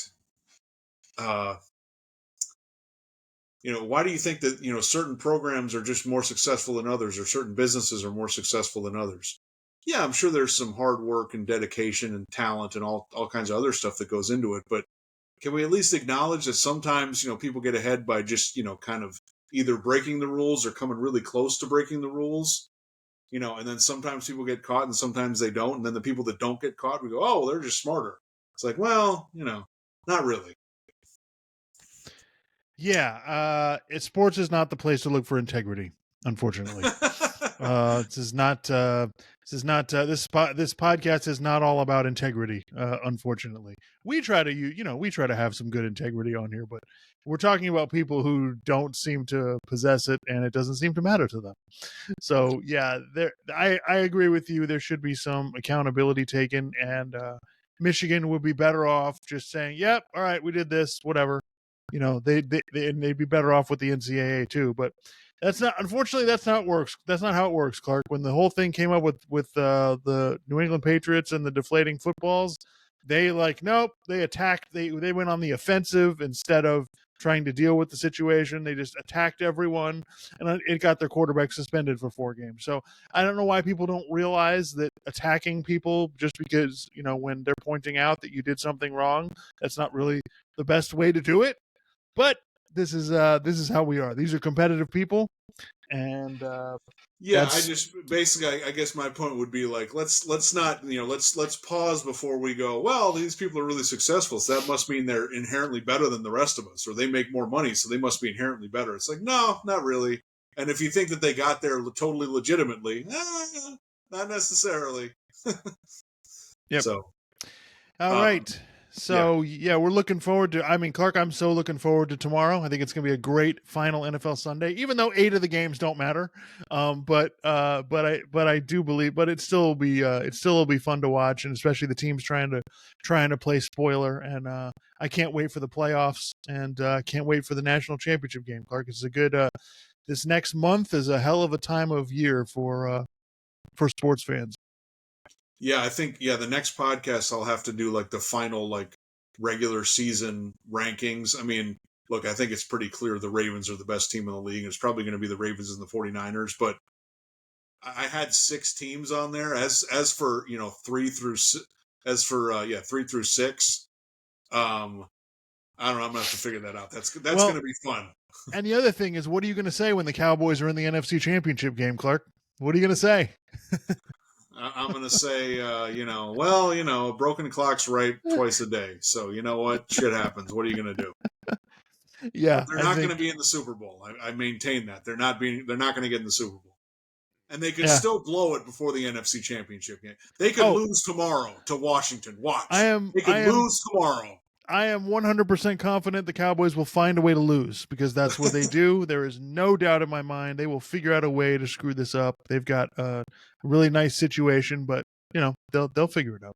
uh, why do you think that, certain programs are just more successful than others, or certain businesses are more successful than others? yeah, I'm sure there's some hard work and dedication and talent and all kinds of other stuff that goes into it. But can we at least acknowledge that sometimes, people get ahead by just, kind of either breaking the rules or coming really close to breaking the rules, and then sometimes people get caught and sometimes they don't. And then the people that don't get caught, we go, oh, well, they're just smarter. It's like, well, not really. Yeah, sports is not the place to look for integrity, unfortunately. This podcast is not all about integrity. Unfortunately, we try to have some good integrity on here, but we're talking about people who don't seem to possess it, and it doesn't seem to matter to them. So yeah, I agree with you. There should be some accountability taken, and Michigan would be better off just saying, "Yep, all right, we did this, whatever." And they'd be better off with the NCAA too, but unfortunately that's not works. That's not how it works, Clark. When the whole thing came up with the New England Patriots and the deflating footballs, nope, they attacked. They went on the offensive instead of trying to deal with the situation. They just attacked everyone, and it got their quarterback suspended for 4 games. So I don't know why people don't realize that attacking people just because when they're pointing out that you did something wrong, that's not really the best way to do it. But this is how we are. These are competitive people, and yeah, I just basically, I guess my point would be like, let's not, let's pause before we go, well, these people are really successful, so that must mean they're inherently better than the rest of us, or they make more money, so they must be inherently better. It's like, no, not really. And if you think that they got there totally legitimately, not necessarily. Yep. So, all right. So yeah, we're looking forward to. I mean, Clark, I'm so looking forward to tomorrow. I think it's going to be a great final NFL Sunday, even though 8 of the games don't matter. But I do believe, but it still will be fun to watch, and especially the teams trying to play spoiler. And I can't wait for the playoffs, and can't wait for the national championship game. Clark, it's a good. This next month is a hell of a time of year for sports fans. Yeah, I think the next podcast I'll have to do like the final like regular season rankings. I mean, look, I think it's pretty clear the Ravens are the best team in the league. It's probably going to be the Ravens and the 49ers, but I had 6 teams on there as for, 3 through 6 I don't know, I'm going to have to figure that out. That's going to be fun. And the other thing is, what are you going to say when the Cowboys are in the NFC Championship game, Clark? What are you going to say? I'm going to say, a broken clock's right twice a day. So you know what? Shit happens. What are you going to do? Yeah, they're not going to be in the Super Bowl. I maintain that they're not going to get in the Super Bowl, and they could still blow it before the NFC Championship game. They could lose tomorrow to Washington. Watch. They could lose tomorrow. I am 100% confident the Cowboys will find a way to lose because that's what they do. There is no doubt in my mind they will figure out a way to screw this up. They've got a really nice situation, but they'll figure it out.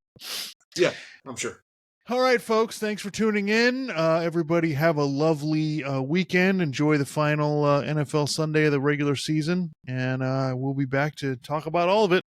Yeah, I'm sure. All right, folks. Thanks for tuning in. Everybody have a lovely weekend. Enjoy the final NFL Sunday of the regular season, and we'll be back to talk about all of it